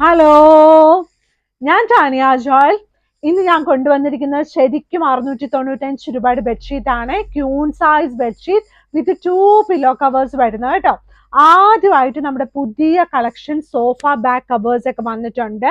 Hello, ഞാൻ Tanya Joel. ഇന്ന് ഞാൻ കൊണ്ടുവന്നിരിക്കുന്നത് ശരിക്കും 695 രൂപയുടെ ബെഡ്ഷീറ്റ് ആണ്. Queen size bedsheet with 2 pillow covers വരുന്നത് കേട്ടോ. ആദ്യമായിട്ട് നമ്മുടെ പുതിയ കളക്ഷൻ സോഫ ബാക്ക് കവേഴ്സ് ഒക്കെ വന്നിട്ടുണ്ട്.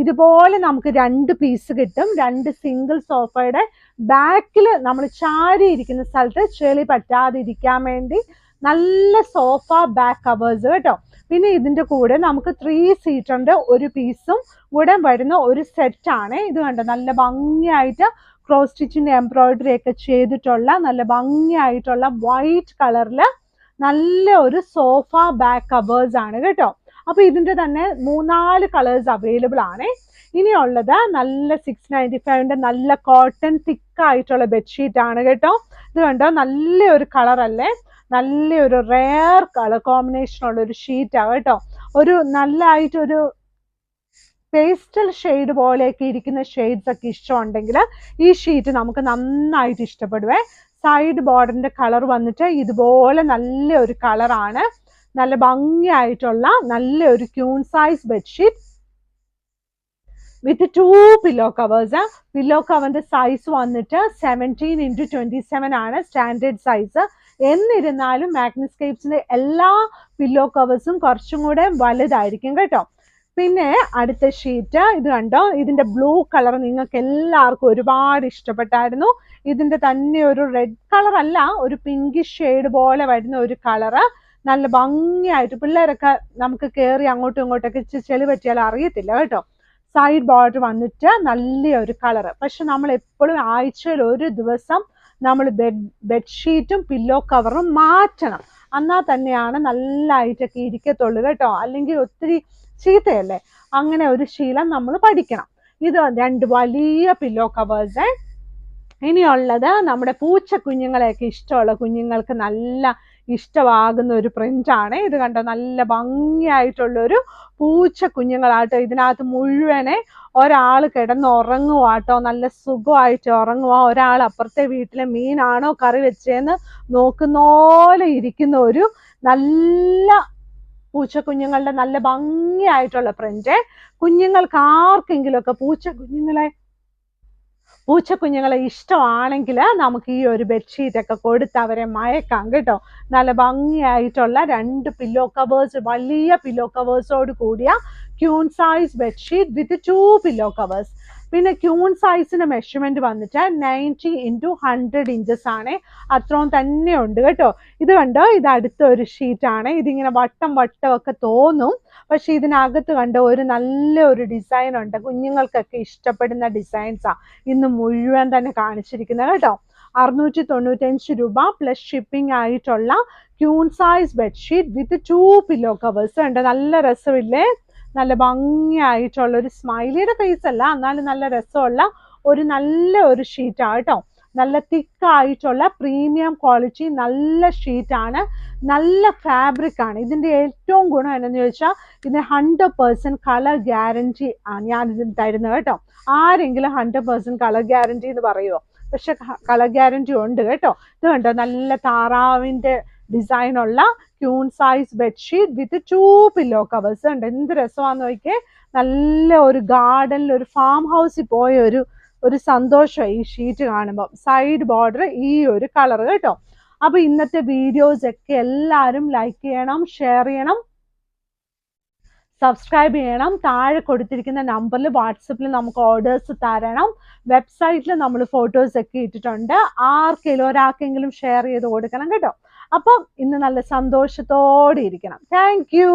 ഇതുപോലെ നമുക്ക് 2 പീസ് കിട്ടും. 2 സിംഗിൾ സോഫയുടെ ബാക്കിൽ നമ്മൾ ചാരി ഇരിക്കുന്ന സ്ഥലത്ത് ചെളി പറ്റാതിരിക്കാൻ വേണ്ടി നല്ല സോഫ ബാക്ക് കവേഴ്സ് കേട്ടോ. പിന്നെ ഇതിന്റെ കൂടെ നമുക്ക് 3 സീറ്ററിന്റെ ഒരു പീസും കൂടെ വരുന്ന ഒരു സെറ്റ് ആണ്. ഇത് കണ്ടോ, നല്ല ഭംഗിയായിട്ട് ക്രോസ് സ്റ്റിച്ചിന്റെ എംബ്രോയിഡറി ഒക്കെ ചെയ്തിട്ടുള്ള നല്ല ഭംഗിയായിട്ടുള്ള വൈറ്റ് കളറിൽ നല്ല ഒരു സോഫ ബാക്ക് കവേഴ്സ് ആണ് കേട്ടോ. അപ്പൊ ഇതിന്റെ തന്നെ 3-4 കളേഴ്സ് അവൈലബിൾ ആണ്. ഇനിയുള്ളത് നല്ല 695ന്റെ നല്ല കോട്ടൺ തിക്ക് ആയിട്ടുള്ള ബെഡ്ഷീറ്റ് ആണ് കേട്ടോ. ഇത് കണ്ടോ, നല്ലൊരു കളർ അല്ലേ, നല്ലൊരു റെയർ കളർ കോമ്പിനേഷൻ ഉള്ള ഒരു ഷീറ്റാണ് കേട്ടോ. ഒരു നല്ലതായിട്ടൊരു പേസ്റ്റൽ ഷെയ്ഡ് പോലെയൊക്കെ ഇരിക്കുന്ന ഷെയ്ഡ്സ് ഒക്കെ ഇഷ്ടമുണ്ടെങ്കിൽ ഈ ഷീറ്റ് നമുക്ക് നന്നായിട്ട് ഇഷ്ടപ്പെടുവേ. സൈഡ് ബോർഡറിന്റെ കളർ വന്നിട്ട് ഇതുപോലെ നല്ലൊരു കളറാണ്. നല്ല ഭംഗിയായിട്ടുള്ള നല്ലൊരു queen size bedsheet with 2 pillow covers. Pillow കവറിന്റെ സൈസ് വന്നിട്ട് 17x27 ആണ് സ്റ്റാൻഡേർഡ് സൈസ്. എന്നിരുന്നാലും മാഗ്നസ്കേപ്സിന്റെ എല്ലാ പില്ലോ കവേഴ്സും കുറച്ചും കൂടെ വലുതായിരിക്കും കേട്ടോ. പിന്നെ അടുത്ത ഷീറ്റ് ഇത് കണ്ടോ, ഇതിന്റെ ബ്ലൂ കളർ നിങ്ങൾക്ക് എല്ലാവർക്കും ഒരുപാട് ഇഷ്ടപ്പെട്ടായിരുന്നു. ഇതിന്റെ തന്നെ ഒരു റെഡ് കളർ അല്ല, ഒരു പിങ്കിഷ് ഷെയ്ഡ് പോലെ വരുന്ന ഒരു കളറ്. നല്ല ഭംഗിയായിട്ട് പിള്ളേരൊക്കെ നമുക്ക് കയറി അങ്ങോട്ടും ഇങ്ങോട്ടൊക്കെ ചെളി പറ്റിയാൽ അറിയത്തില്ല കേട്ടോ. സൈഡ് ബോർഡർ വന്നിട്ട് നല്ലൊരു കളറ്. പക്ഷെ നമ്മൾ എപ്പോഴും ആഴ്ചയിൽ ഒരു ദിവസം നമ്മൾ ബെഡ്ഷീറ്റും പില്ലോ കവറും മാറ്റണം. എന്നാൽ തന്നെയാണ് നല്ലതായിട്ടൊക്കെ ഇരിക്കത്തുള്ളൂ കേട്ടോ. അല്ലെങ്കിൽ ഒത്തിരി ചീത്തയല്ലേ. അങ്ങനെ ഒരു ശീലം നമ്മൾ പഠിക്കണം. ഇത് 2 വലിയ പില്ലോ കവേഴ്സ്. ഇനിയുള്ളത് നമ്മുടെ പൂച്ച കുഞ്ഞുങ്ങളെയൊക്കെ ഇഷ്ടമുള്ള കുഞ്ഞുങ്ങൾക്ക് നല്ല ഇഷ്ടമാകുന്ന ഒരു പ്രിന്റ് ആണ്. ഇത് കണ്ടോ, നല്ല ഭംഗിയായിട്ടുള്ളൊരു പൂച്ച കുഞ്ഞുങ്ങളാട്ടോ. ഇതിനകത്ത് മുഴുവനെ ഒരാൾ കിടന്ന് ഉറങ്ങുവാട്ടോ, നല്ല സുഖമായിട്ട് ഉറങ്ങുക. ഒരാൾ അപ്പുറത്തെ വീട്ടിലെ മീനാണോ കറി വെച്ചേന്ന് നോക്കുന്ന പോലെ ഇരിക്കുന്ന ഒരു നല്ല പൂച്ച കുഞ്ഞുങ്ങളുടെ നല്ല ഭംഗിയായിട്ടുള്ള പ്രിന്റ്. കുഞ്ഞുങ്ങൾക്ക് ആർക്കെങ്കിലും ഒക്കെ പൂച്ചക്കുഞ്ഞുങ്ങളെ ഇഷ്ടമാണെങ്കിൽ നമുക്ക് ഈ ഒരു ബെഡ്ഷീറ്റ് ഒക്കെ കൊടുത്ത് അവരെ മയക്കാം കേട്ടോ. നല്ല ഭംഗിയായിട്ടുള്ള 2 പില്ലോ കവേഴ്സ്, വലിയ പില്ലോ കവേഴ്സോട് കൂടിയ queen size bedsheet with 2 pillow covers. പിന്നെ ക്യൂൺ സൈസിന്റെ മെഷർമെന്റ് വന്നിട്ട് 90x100 ഇഞ്ചസ് ആണ്. അത്രയും തന്നെ ഉണ്ട് കേട്ടോ. ഇത് കണ്ടോ, ഇത് അടുത്ത ഒരു ഷീറ്റ് ആണ്. ഇതിങ്ങനെ വട്ടം ഒക്കെ തോന്നും, പക്ഷെ ഇതിനകത്ത് കണ്ടോ ഒരു നല്ലൊരു ഡിസൈൻ ഉണ്ട്. കുഞ്ഞുങ്ങൾക്കൊക്കെ ഇഷ്ടപ്പെടുന്ന ഡിസൈൻസാ ഇന്ന് മുഴുവൻ തന്നെ കാണിച്ചിരിക്കുന്നത് കേട്ടോ. 695 രൂപ പ്ലസ് ഷിപ്പിംഗ് ആയിട്ടുള്ള queen size bedsheet with 2 pillow covers ഉണ്ട്. നല്ല രസമില്ലേ, നല്ല ഭംഗിയായിട്ടുള്ള ഒരു സ്മൈലിയുടെ ഫേസ് അല്ല, എന്നാലും നല്ല രസമുള്ള നല്ല ഒരു ഷീറ്റാണ് കേട്ടോ. നല്ല തിക്കായിട്ടുള്ള പ്രീമിയം ക്വാളിറ്റി നല്ല ഷീറ്റാണ്, നല്ല ഫാബ്രിക് ആണ്. ഇതിന്റെ ഏറ്റവും ഗുണം എന്താണെന്ന് ചോദിച്ചാൽ ഇതിന് 100% കളർ ഗ്യാരണ്ടി ഞാൻ ഇതിന് തരുന്നത് കേട്ടോ. ആരെങ്കിലും 100% കളർ ഗ്യാരണ്ടി എന്ന് പറയുമോ? പക്ഷെ കളർ ഗ്യാരണ്ടി ഉണ്ട് കേട്ടോ. ഇത് കണ്ടോ, നല്ല താറാവിന്റെ ഡിസൈൻ ഉള്ള queen size bedsheet with 2 pillow covers ഉണ്ട്. എന്ത് രസമാണെന്ന് നോക്കിയേ. നല്ല ഒരു ഗാർഡനിൽ ഒരു ഫാം ഹൗസിൽ പോയ ഒരു സന്തോഷമായി ഈ ഷീറ്റ് കാണുമ്പോൾ. സൈഡ് ബോർഡർ ഈ ഒരു കളർ കേട്ടോ. അപ്പൊ ഇന്നത്തെ വീഡിയോസ് ഒക്കെ എല്ലാവരും ലൈക്ക് ചെയ്യണം, ഷെയർ ചെയ്യണം, സബ്സ്ക്രൈബ് ചെയ്യണം. താഴെ കൊടുത്തിരിക്കുന്ന നമ്പറിൽ വാട്സപ്പിൽ നമുക്ക് ഓർഡേഴ്സ് തരണം. വെബ്സൈറ്റിൽ നമ്മൾ ഫോട്ടോസ് ഒക്കെ ഇട്ടിട്ടുണ്ട്. ഒരാൾക്കെങ്കിലും ഷെയർ ചെയ്ത് കൊടുക്കണം കേട്ടോ. അപ്പം ഇന്ന് നല്ല സന്തോഷത്തോടെ ഇരിക്കണം. Thank you.